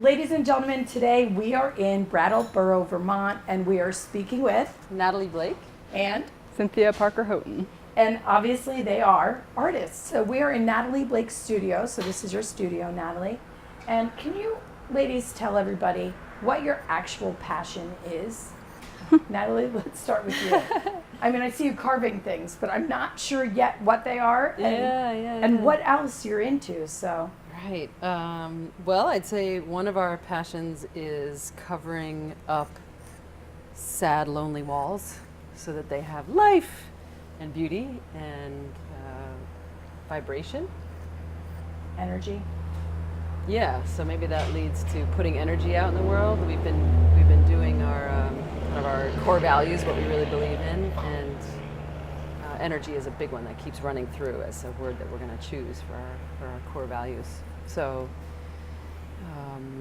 Ladies and gentlemen, today we are in Brattleboro, Vermont, and we are speaking with Natalie Blake and Cynthia Parker-Houghton. and obviously they are artists. So we are in Natalie Blake's studio. So this is your studio, Natalie. And can you ladies tell everybody what your actual passion is? Natalie, let's start with you. I mean, I see you carving things, but I'm not sure yet what they are and what else you're into. So Right. Well, I'd say one of our passions is covering up sad, lonely walls so that they have life and beauty and vibration. energy. Yeah. So maybe that leads to putting energy out in the world. We've been doing our kind of our core values, what we really believe in, and energy is a big one that keeps running through as a word that we're going to choose for our core values. So,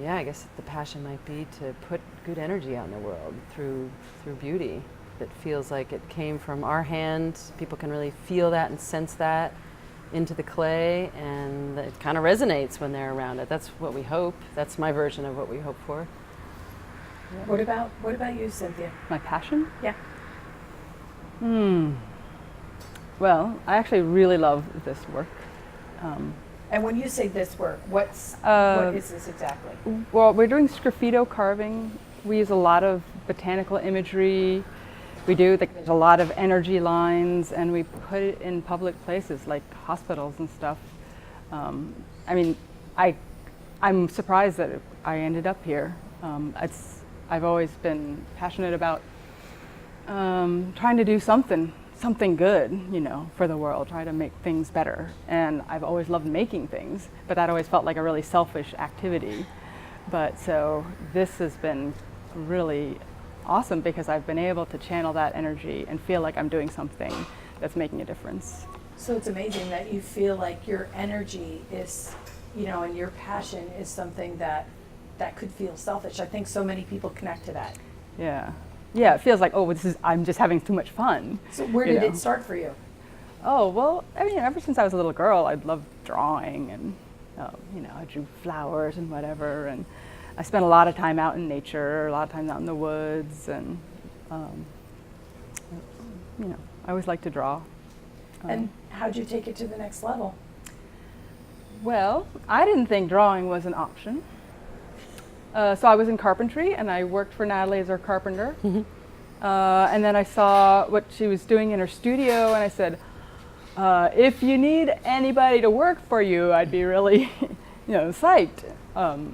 yeah, I guess the passion might be to put good energy out in the world through beauty that feels like it came from our hand. People can really feel that and sense that into the clay, and it kind of resonates when they're around it. That's what we hope. That's my version of what we hope for. What about you, Cynthia? My passion? Yeah. Well, I actually really love this work. And when you say this work, what is this exactly? Well, we're doing sgraffito carving. We use a lot of botanical imagery. There's a lot of energy lines, and we put it in public places like hospitals and stuff. I mean, I'm surprised that I ended up here. I've always been passionate about trying to do something good, for the world, try to make things better. And I've always loved making things, but that always felt like a really selfish activity. But so this has been really awesome because I've been able to channel that energy and feel like I'm doing something that's making a difference. So it's amazing that you feel like your energy is, and your passion is something that could feel selfish. I think so many people connect to that. Yeah, it feels like, I'm just having too much fun. So where did it start for you? Oh, well, I mean, ever since I was a little girl, I'd loved drawing and, I drew flowers and whatever. And I spent a lot of time out in nature, a lot of time out in the woods. And, I always liked to draw. And how'd you take it to the next level? Well, I didn't think drawing was an option. So I was in carpentry, and I worked for Natalie as her carpenter. And then I saw what she was doing in her studio, and I said, if you need anybody to work for you, I'd be really, psyched.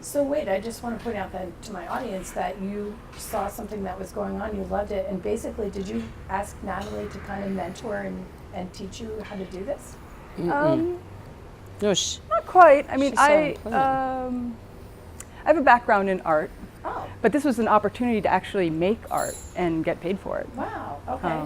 So wait, I just want to point out then to my audience that you saw something that was going on, you loved it, and basically did you ask Natalie to kind of mentor and teach you how to do this? No, Not quite. I mean, I have a background in art, but this was an opportunity to actually make art and get paid for it. Wow, okay.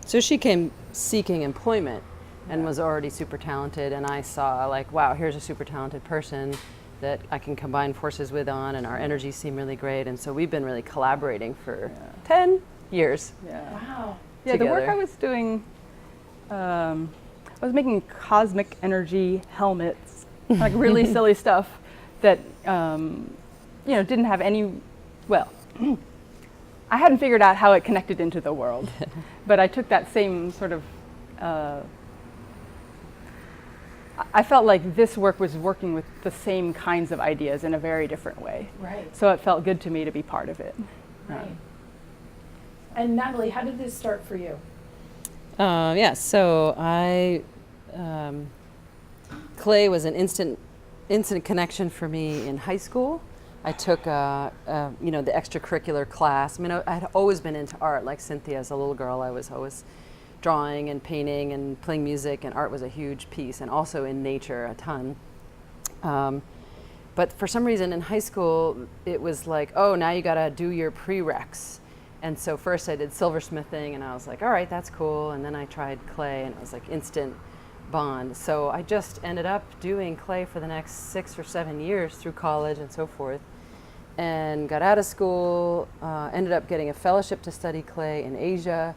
So she came seeking employment and was already super talented, and I saw like, wow, here's a super talented person that I can combine forces with and our energies seem really great, and so we've been really collaborating for 10 years. Wow. Yeah, together. the work I was doing, I was making cosmic energy helmets, like really silly stuff that didn't have any, I hadn't figured out how it connected into the world, but I took that same sort of, I felt like this work was working with the same kinds of ideas in a very different way. Right. So it felt good to me to be part of it. Right. And Natalie, how did this start for you? So clay was an instant connection for me in high school. I took, the extracurricular class. I mean, I had always been into art, like Cynthia. As a little girl, I was always drawing and painting and playing music, and art was a huge piece, and also in nature a ton. But for some reason in high school, it was like, oh, now you gotta do your prereqs. And so first I did silversmithing, and I was like, all right, that's cool. And then I tried clay, and it was like instant bond. So I just ended up doing clay for the next 6 or 7 years through college and so forth, and got out of school, ended up getting a fellowship to study clay in Asia,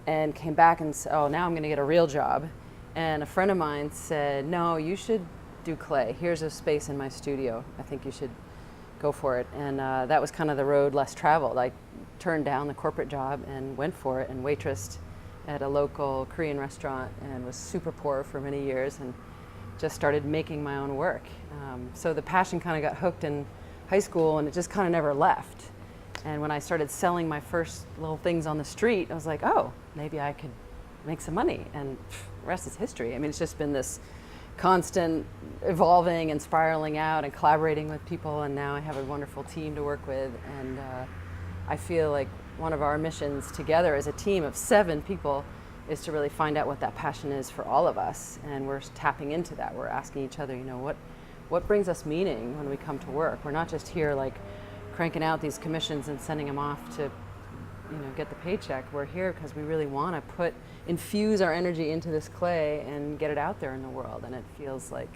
and came back and said, oh, now I'm gonna get a real job. And a friend of mine said, no, you should do clay. Here's a space in my studio. I think you should go for it. And that was kind of the road less traveled. I turned down the corporate job and went for it and waitressed at a local Korean restaurant and was super poor for many years and just started making my own work. So the passion kind of got hooked in high school and it just kind of never left. And when I started selling my first little things on the street, I was like, oh, maybe I could make some money. And the rest is history. I mean, it's just been this constant evolving and spiraling out and collaborating with people. And now I have a wonderful team to work with. And I feel like one of our missions together as a team of 7 people is to really find out what that passion is for all of us. And we're tapping into that. We're asking each other, you know, what brings us meaning when we come to work? We're not just here like cranking out these commissions and sending them off to, you know, get the paycheck. We're here because we really want to infuse our energy into this clay and get it out there in the world. And it feels like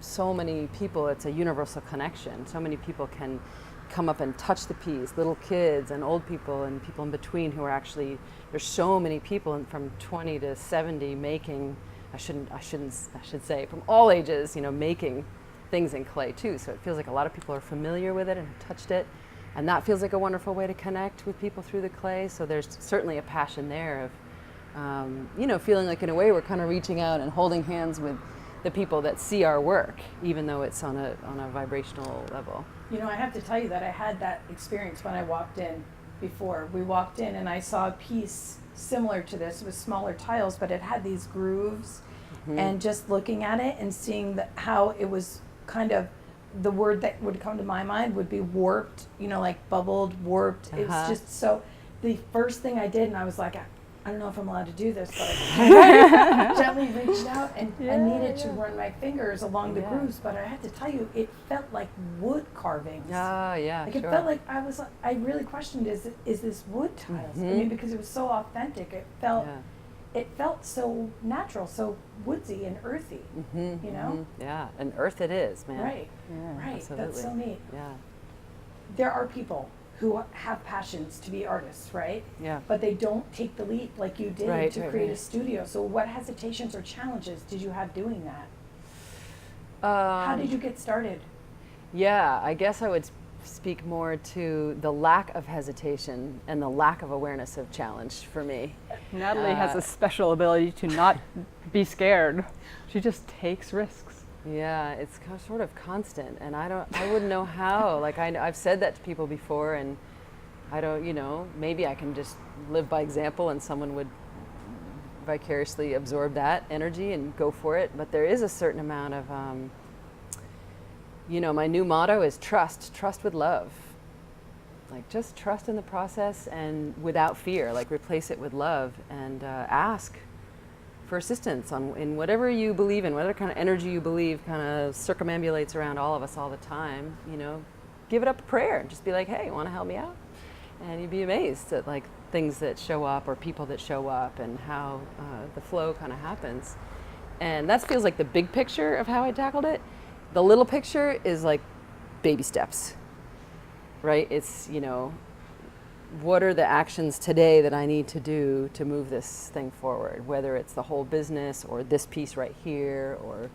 so many people, it's a universal connection. So many people can come up and touch the piece, little kids and old people and people in between who are actually, there's so many people from 20 to 70 making, I should say from all ages, you know, making things in clay too. So it feels like a lot of people are familiar with it and have touched it. And that feels like a wonderful way to connect with people through the clay. So there's certainly a passion there of, you know, feeling like in a way we're kind of reaching out and holding hands with the people that see our work, even though it's on a vibrational level. You know, I have to tell you that I had that experience when I walked in before. We walked in and I saw a piece similar to this with smaller tiles, but it had these grooves. Mm-hmm. And just looking at it and seeing how it was kind of, the word that would come to my mind would be warped, you know, like bubbled, warped. It's just so, the first thing I did, and I was like, I don't know if I'm allowed to do this, but I gently reached out and I needed to run my fingers along the grooves, but I had to tell you, it felt like wood carvings. Like it felt like I really questioned, is this wood tiles? Mm-hmm. I mean, because it was so authentic. It felt so natural, so woodsy and earthy, you know? Mm-hmm. Yeah, and earth it is, man. Right, right, absolutely. That's so neat. Yeah. There are people who have passions to be artists, right? Yeah. But they don't take the leap like you did to create a studio. So what hesitations or challenges did you have doing that? How did you get started? Yeah, I guess I would speak more to the lack of hesitation and the lack of awareness of challenge for me. Natalie has a special ability to not be scared. She just takes risks. Yeah, it's sort of constant, and I wouldn't know how. Like I've said that to people before, and I don't, you know, maybe I can just live by example, and someone would vicariously absorb that energy and go for it. But there is a certain amount of, you know, my new motto is trust with love. Like just trust in the process and without fear. Like replace it with love and ask for assistance in whatever you believe in, whatever kind of energy you believe kind of circumambulates around all of us all the time, you know, give it up a prayer and just be like, hey, want to help me out? And you'd be amazed at like things that show up or people that show up and how the flow kind of happens. And that feels like the big picture of how I tackled it. The little picture is like baby steps, right? It's, you know, what are the actions today that I need to do to move this thing forward, whether it's the whole business or this piece right here or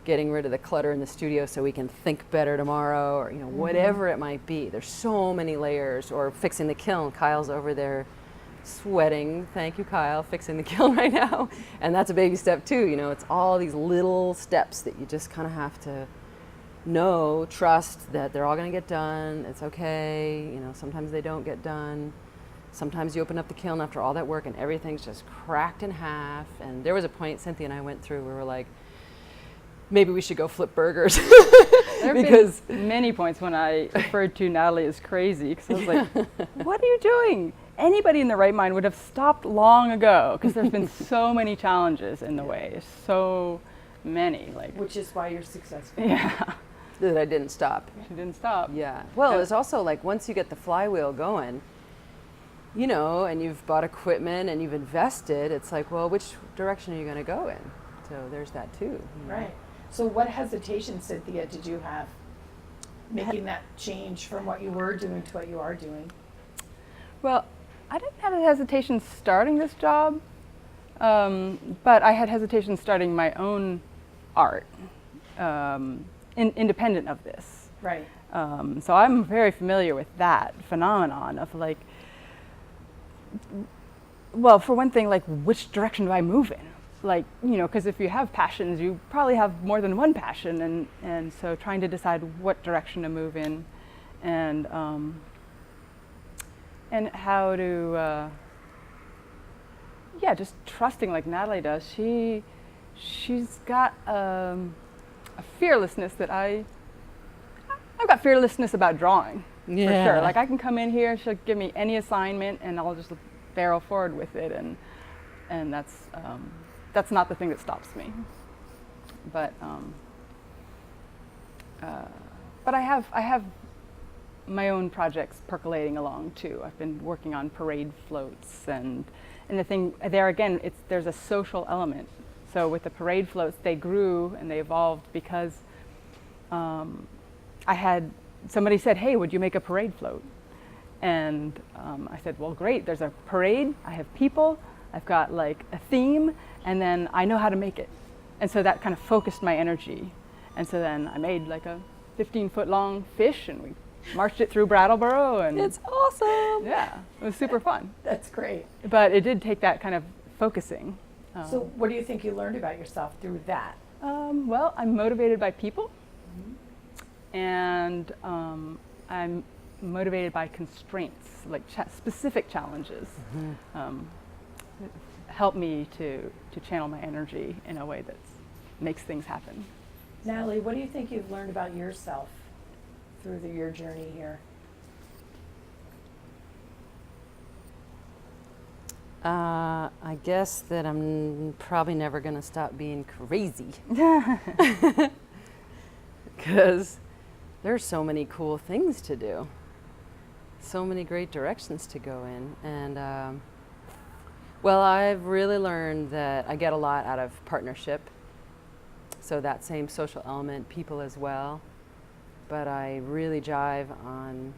getting rid of the clutter in the studio so we can think better tomorrow or, you know, whatever it might be. There's so many layers, or fixing the kiln. Kyle's over there sweating. Thank you, Kyle, fixing the kiln right now. And that's a baby step too. You know, it's all these little steps that you just kind of have to know, trust that they're all going to get done. It's okay. You know, sometimes they don't get done. Sometimes you open up the kiln after all that work and everything's just cracked in half. And there was a point Cynthia and I went through where we're like, maybe we should go flip burgers. There have been many points when I referred to Natalie as crazy because I was like, what are you doing? Anybody in their right mind would have stopped long ago because there's been so many challenges in the way. So many. Which is why you're successful. Yeah. That I didn't stop. She didn't stop. Yeah. Well, it's also like once you get the flywheel going, you know, and you've bought equipment and you've invested, it's like, well, which direction are you going to go in? So there's that too. You know? Right. So what hesitation, Cynthia, did you have making that change from what you were doing to what you are doing? Well, I didn't have a hesitation starting this job, but I had hesitation starting my own art, independent of this. Right. So I'm very familiar with that phenomenon of like, well, for one thing, like which direction do I move in? Like, you know, because if you have passions, you probably have more than one passion, and so trying to decide what direction to move in, and how to, yeah, just trusting like Natalie does. She's got a fearlessness that I've got fearlessness about drawing, for sure. Like I can come in here, she'll give me any assignment, and I'll just barrel forward with it, and that's not the thing that stops me. But I have my own projects percolating along too. I've been working on parade floats, and the thing there again, there's a social element. So with the parade floats, they grew and they evolved because somebody said, "Hey, would you make a parade float?" And I said, "Well, great. There's a parade. I have people. I've got like a theme, and then I know how to make it." And so that kind of focused my energy. And so then I made like a 15-foot long fish, and we marched it through Brattleboro, and It's awesome. yeah, it was super fun. That's great. But it did take that kind of focusing. So what do you think you learned about yourself through that? Well, I'm motivated by people, and I'm motivated by constraints, like specific challenges. Help me to channel my energy in a way that makes things happen. Natalie, what do you think you've learned about yourself through your journey here? I guess that I'm probably never going to stop being crazy. Because there's so many cool things to do. So many great directions to go in. And, well, I've really learned that I get a lot out of partnership. So that same social element, people as well. But I really jive on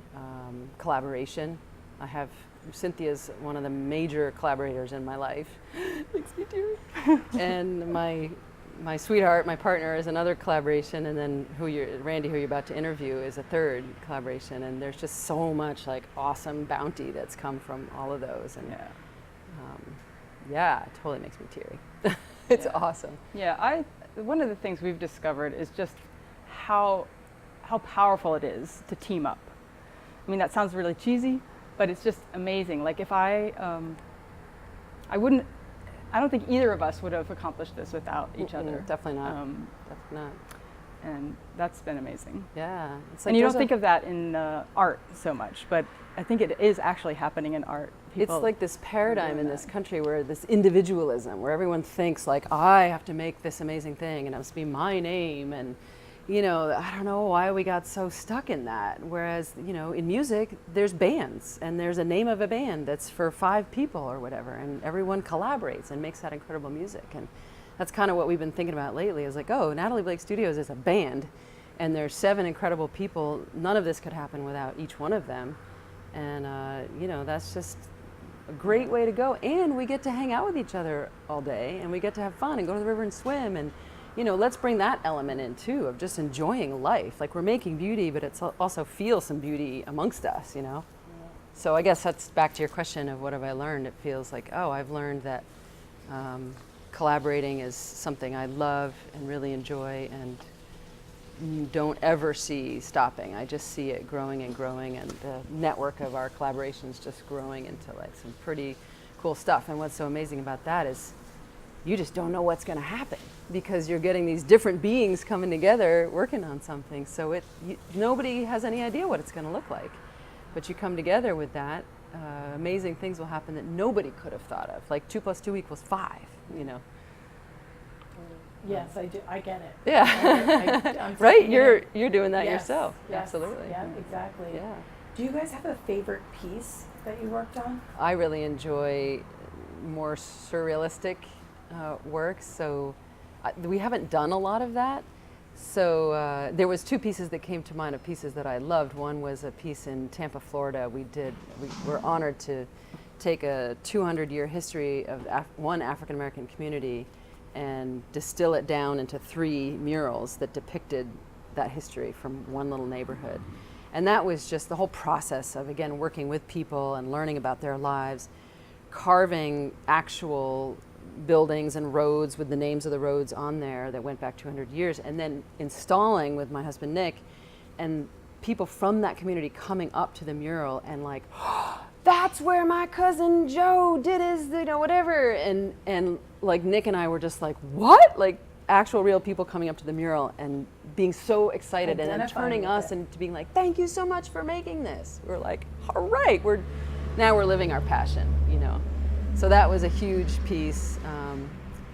collaboration. Cynthia's one of the major collaborators in my life. Makes me teary. And my sweetheart, my partner, is another collaboration, and then Randy, who you're about to interview, is a third collaboration. And there's just so much like awesome bounty that's come from all of those. And yeah, it totally makes me teary. It's awesome. Yeah, one of the things we've discovered is just how powerful it is to team up. I mean, that sounds really cheesy, but it's just amazing. Like if I don't think either of us would have accomplished this without each other. Definitely not. Definitely not. And that's been amazing. Yeah. It's like and you don't think of that in art so much, but I think it is actually happening in art. People it's like this paradigm in this country where this individualism, where everyone thinks like, I have to make this amazing thing and it must be my name. And, you know, I don't know why we got so stuck in that. Whereas, you know, in music, there's bands and there's a name of a band that's for 5 people or whatever. And everyone collaborates and makes that incredible music. And that's kind of what we've been thinking about lately is like, oh, Natalie Blake Studios is a band and there's 7 incredible people. None of this could happen without each one of them. And, you know, that's just a great way to go. And we get to hang out with each other all day and we get to have fun and go to the river and swim. And, you know, let's bring that element in too of just enjoying life. Like we're making beauty, but it's also feel some beauty amongst us, you know? Yeah. So I guess that's back to your question of what have I learned? It feels like, oh, I've learned that collaborating is something I love and really enjoy and don't ever see stopping. I just see it growing and growing, and the network of our collaborations just growing into like some pretty cool stuff. And what's so amazing about that is you just don't know what's going to happen because you're getting these different beings coming together working on something. So nobody has any idea what it's going to look like. But you come together with that, amazing things will happen that nobody could have thought of. Like 2 + 2 = 5, you know. Yes, I do. I get it. Yeah. I'm right? You're doing that yourself. Yes. Absolutely. Yeah, exactly. Yeah. Do you guys have a favorite piece that you worked on? I really enjoy more surrealistic works. So we haven't done a lot of that. So there was 2 pieces that came to mind of pieces that I loved. One was a piece in Tampa, Florida. We were honored to take a 200-year history of one African American community and distill it down into 3 murals that depicted that history from one little neighborhood. And that was just the whole process of, again, working with people and learning about their lives, carving actual buildings and roads with the names of the roads on there that went back 200 years, and then installing with my husband Nick, and people from that community coming up to the mural and like, oh, that's where my cousin Joe did his, whatever. And like Nick and I were just like, what? Like actual real people coming up to the mural and being so excited and then turning us into being like, thank you so much for making this. We're like, all right, now we're living our passion, So that was a huge piece.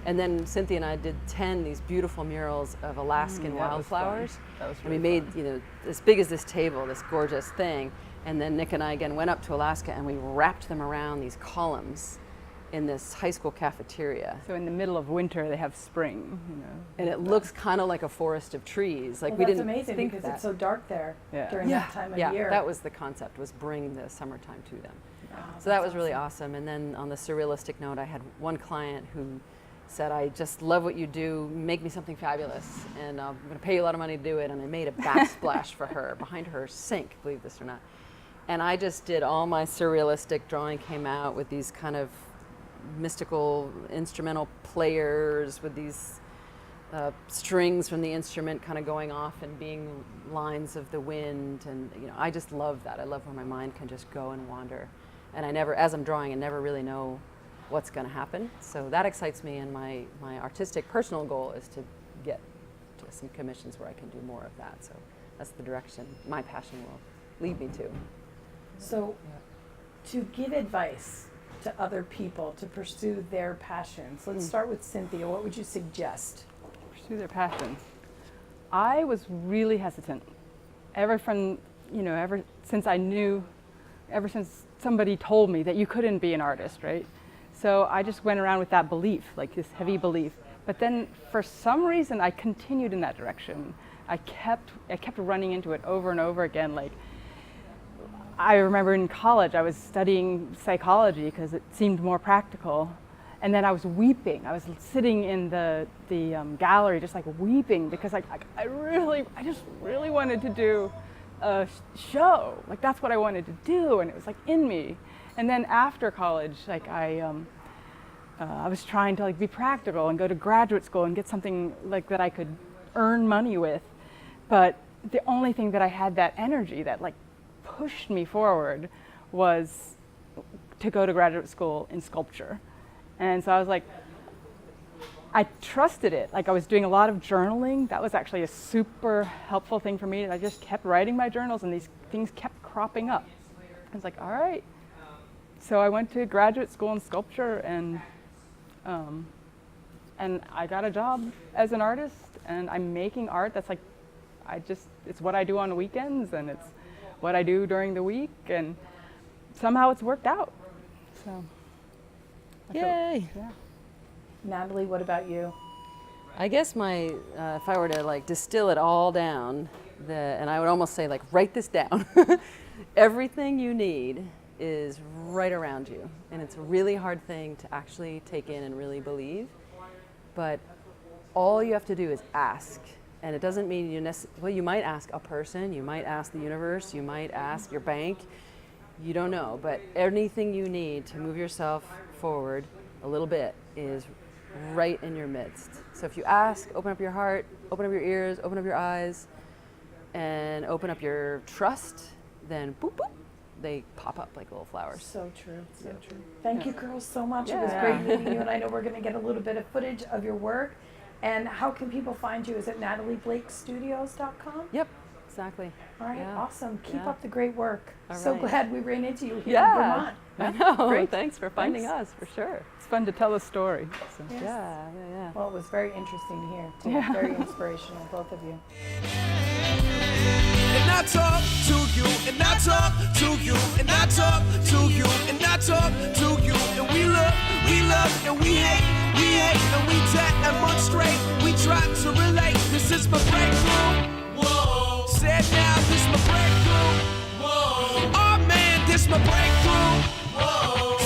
And then Cynthia and I did 10 these beautiful murals of Alaskan wildflowers. That was and we really made, as big as this table, this gorgeous thing. And then Nick and I again went up to Alaska and we wrapped them around these columns in this high school cafeteria. So in the middle of winter, they have spring, And it looks kind of like a forest of trees. Like Well, we that's didn't amazing think because that. it's so dark there Yeah. during that time of Yeah, year. that was the concept, was bring the summertime to them. Oh, So that that's was really awesome. And then on the surrealistic note, I had one client who said, I just love what you do, make me something fabulous, and I'm going to pay you a lot of money to do it. And I made a backsplash for her behind her sink, believe this or not. And I just did all my surrealistic drawing, came out with these kind of mystical instrumental players with these strings from the instrument kind of going off and being lines of the wind. And I just love that. I love where my mind can just go and wander. And I never, as I'm drawing, I never really know what's going to happen. So that excites me, and my artistic personal goal is to get to some commissions where I can do more of that. So that's the direction my passion will lead me to. So to give advice to other people to pursue their passions, let's start with Cynthia. What would you suggest? Pursue their passions. I was really hesitant. Ever since somebody told me that you couldn't be an artist, right? So I just went around with that belief, like this heavy belief. But then for some reason I continued in that direction. I kept running into it over and over again. Like I remember in college I was studying psychology because it seemed more practical. And then I was weeping. I was sitting in the gallery just like weeping because I just really wanted to do a show. Like that's what I wanted to do, and it was like in me. And then after college, like I was trying to like be practical and go to graduate school and get something like that I could earn money with. But the only thing that I had that energy that like pushed me forward was to go to graduate school in sculpture. And so I was like, I trusted it. Like I was doing a lot of journaling. That was actually a super helpful thing for me. I just kept writing my journals and these things kept cropping up. I was like, all right. So I went to graduate school in sculpture and I got a job as an artist, and I'm making art that's like, it's what I do on the weekends and it's what I do during the week, and somehow it's worked out. So. Yay! Yeah. Natalie, what about you? I guess if I were to like distill it all down, and I would almost say like, write this down. Everything you need is right around you. And it's a really hard thing to actually take in and really believe. But all you have to do is ask. And it doesn't mean you might ask a person, you might ask the universe, you might ask your bank, you don't know. But anything you need to move yourself forward a little bit is right in your midst. So if you ask, open up your heart, open up your ears, open up your eyes, and open up your trust, then boop, boop, they pop up like little flowers. So true, so true. Thank you girls so much. It was Yeah. great meeting you, and I know we're going to get a little bit of footage of your work. And how can people find you? Is it NatalieBlakeStudios.com? Yep, exactly. All right, Yeah. awesome. Keep Yeah. up the great work. All So right. glad we ran into you here in Yeah, Vermont. I know. Great. Thanks for finding Thanks. us, for sure. It's fun to tell a story. So. Yes. Yeah. Well, it was very interesting to hear, too. Yeah. Very inspirational, both of you. And I talk to you, and I talk to you, and I talk to you, and I talk to you, and we love, and we hate, and we demonstrate, we try to relate. This is my breakthrough. Whoa. Said now, this my breakthrough. Whoa. Oh man, this my breakthrough. Whoa.